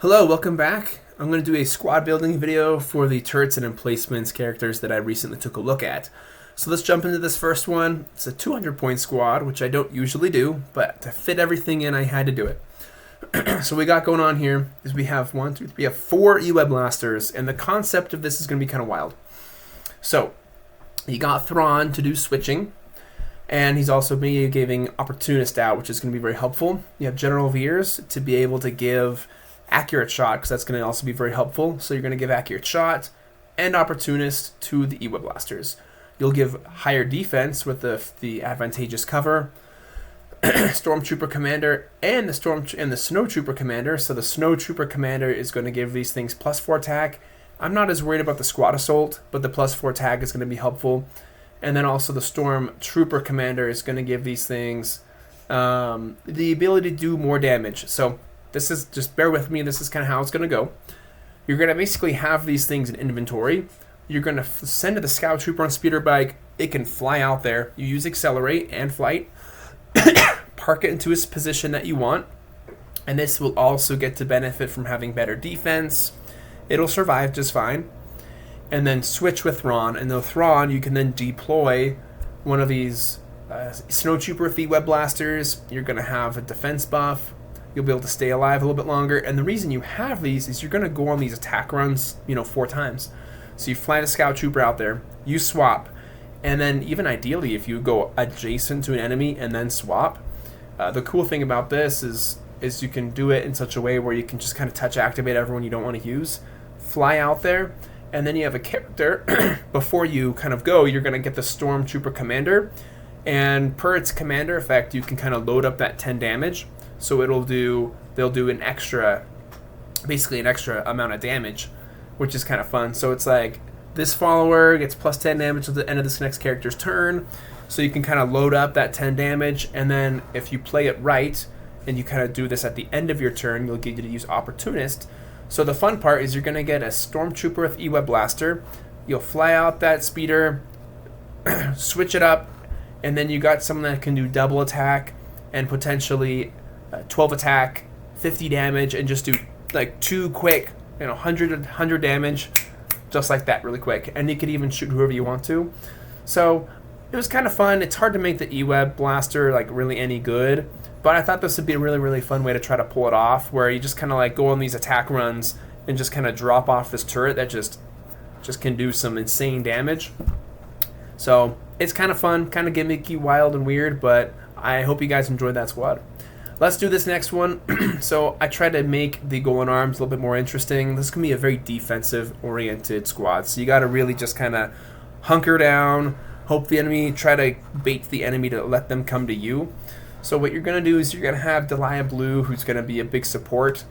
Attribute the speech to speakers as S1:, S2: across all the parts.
S1: Hello, welcome back. I'm going to do a squad building video for the turrets and emplacements characters that I recently took a look at. So let's jump into this first one. It's a 200 point squad, which I don't usually do, but to fit everything in, I had to do it. So what we got going on here is we have four E-Web blasters, and the concept of this is going to be kind of wild. So you got Thrawn to do switching, and he's also giving Opportunist out, which is going to be very helpful. You have General Veers to be able to give accurate shot, because that's going to also be very helpful. So you're going to give accurate shot and Opportunist to the E-Web blasters. You'll give higher defense with the advantageous cover, Stormtrooper Commander, and the Snowtrooper Commander. So the Snowtrooper Commander is going to give these things +4 attack. I'm not as worried about the Squad Assault, but the +4 attack is going to be helpful. And then also the Stormtrooper Commander is going to give these things the ability to do more damage. So this is, just bear with me, this is kind of how it's going to go. You're going to basically have these things in inventory. You're going to send to the Scout Trooper on Speeder Bike. It can fly out there. You use Accelerate and Flight. Park it into its position that you want. And this will also get to benefit from having better defense. It'll survive just fine. And then switch with Thrawn. And the Thrawn, you can then deploy one of these Snowtrooper with E-Web blasters. You're going to have a defense buff. You'll be able to stay alive a little bit longer. And the reason you have these is you're going to go on these attack runs, 4 times. So you fly the Scout Trooper out there, you swap, and then even ideally if you go adjacent to an enemy and then swap, the cool thing about this is you can do it in such a way where you can just kind of touch activate everyone you don't want to use, fly out there, and then you have a character, before you kind of go, you're going to get the Stormtrooper Commander, and per its commander effect, you can kind of load up that 10 damage. So they'll do an extra, basically an extra amount of damage, which is kind of fun. So it's like this follower gets +10 damage at the end of this next character's turn. So you can kind of load up that 10 damage, and then if you play it right, and you kind of do this at the end of your turn, you'll get you to use Opportunist. So the fun part is you're going to get a Stormtrooper with E-Web Blaster. You'll fly out that speeder, switch it up, and then you got someone that can do double attack and potentially 12 attack, 50 damage, and just do like 2 quick, 100 damage, just like that, really quick. And you could even shoot whoever you want to. So it was kind of fun. It's hard to make the E-Web blaster like really any good, but I thought this would be a really, really fun way to try to pull it off, where you just kind of like go on these attack runs and just kind of drop off this turret that just can do some insane damage. So it's kind of fun, kind of gimmicky, wild, and weird, but I hope you guys enjoyed that squad. Let's do this next one. So I tried to make the Golden Arms a little bit more interesting. This is going to be a very defensive-oriented squad, so you got to really just kind of hunker down, hope the enemy, try to bait the enemy to let them come to you. So what you're going to do is you're going to have Bloo, who's going to be a big support,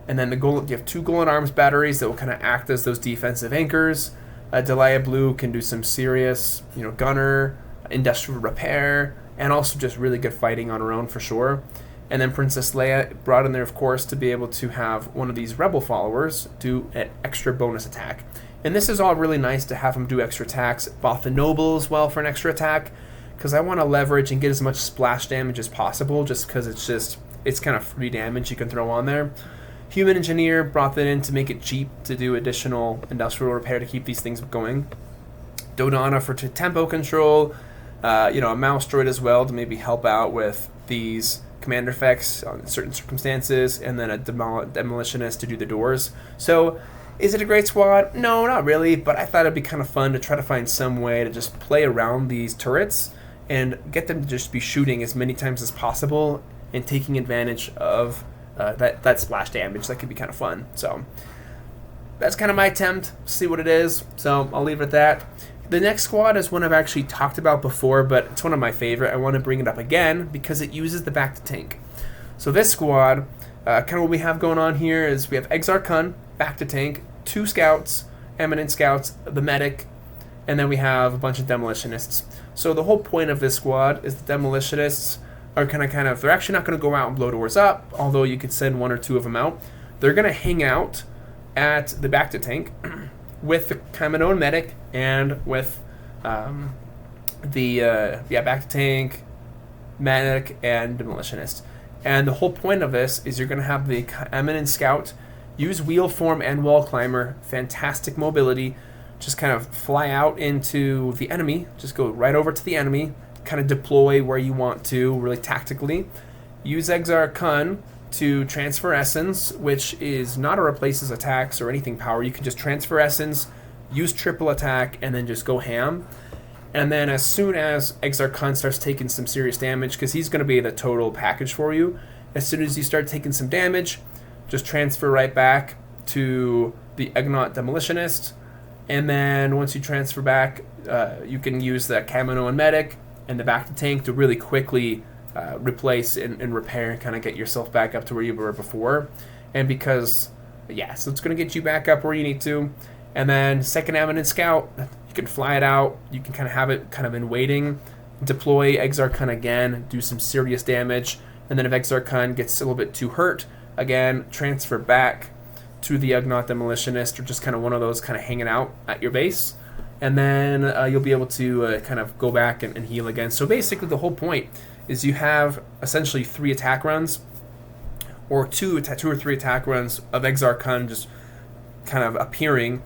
S1: and then you have 2 Golden Arms batteries that will kind of act as those defensive anchors. Bloo can do some serious, gunner, industrial repair, and also just really good fighting on her own for sure. And then Princess Leia brought in there, of course, to be able to have one of these Rebel followers do an extra bonus attack. And this is all really nice to have them do extra attacks. Bought the Noble as well for an extra attack, because I want to leverage and get as much splash damage as possible, just because it's kind of free damage you can throw on there. Human Engineer brought that in to make it cheap to do additional industrial repair to keep these things going. Dodonna for tempo control. A mouse droid as well to maybe help out with these commander effects on certain circumstances, and then a demolitionist to do the doors. So is it a great squad? No, not really, but I thought it'd be kind of fun to try to find some way to just play around these turrets and get them to just be shooting as many times as possible and taking advantage of that splash damage. That could be kind of fun. So that's kind of my attempt. See what it is. So I'll leave it at that. The next squad is one I've actually talked about before, but it's one of my favorite. I want to bring it up again because it uses the back to tank. So this squad, kind of what we have going on here is we have Exar Kun, back to tank, 2 scouts, eminent scouts, the medic, and then we have a bunch of demolitionists. So the whole point of this squad is the demolitionists are kind of they're actually not going to go out and blow doors up, although you could send 1 or 2 of them out. They're going to hang out at the back to tank with the Kaminoan medic and with the back to tank, medic, and demolitionist. And the whole point of this is you're going to have the eminent scout Use wheel form and wall climber. Fantastic mobility. Just kind of fly out into the enemy. Just go right over to the enemy. Kind of deploy where you want to, really tactically. Use Exar Kun to transfer essence, which is not a replaces attacks or anything power. You can just transfer essence, use triple attack, and then just go ham. And then as soon as Exar Kun starts taking some serious damage, because he's going to be the total package for you, as soon as you start taking some damage, just transfer right back to the Ugnaught Demolitionist. And then once you transfer back, you can use the Kamino Medic and the back to tank to really quickly replace and repair and kind of get yourself back up to where you were before. And because, yeah, so it's going to get you back up where you need to. And then second Eminent Scout, you can fly it out. You can kind of have it kind of in waiting. Deploy Exar Kun again, do some serious damage. And then if Exar Kun gets a little bit too hurt, again, transfer back to the Ugnaught Demolitionist, or just kind of one of those kind of hanging out at your base. And then you'll be able to kind of go back and heal again. So basically the whole point is you have essentially 3 attack runs, or two or three attack runs of Exar Kun just kind of appearing,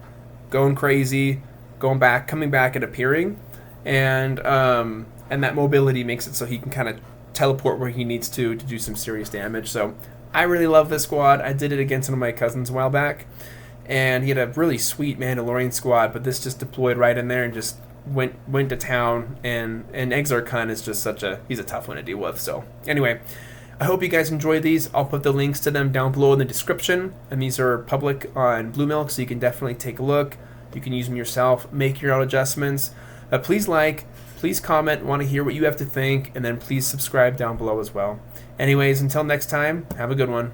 S1: going crazy, going back, coming back and appearing. And that mobility makes it so he can kind of teleport where he needs to do some serious damage. So I really love this squad. I did it against one of my cousins a while back, and he had a really sweet Mandalorian squad, but this just deployed right in there and just went to town. And Exar Kun is just he's a tough one to deal with. So anyway, I hope you guys enjoyed these. I'll put the links to them down below in the description, and these are public on Bloomilk, so you can definitely take a look. You can use them yourself, make your own adjustments. Please please comment, want to hear what you have to think, and then please subscribe down below as well. Anyways, until next time, have a good one.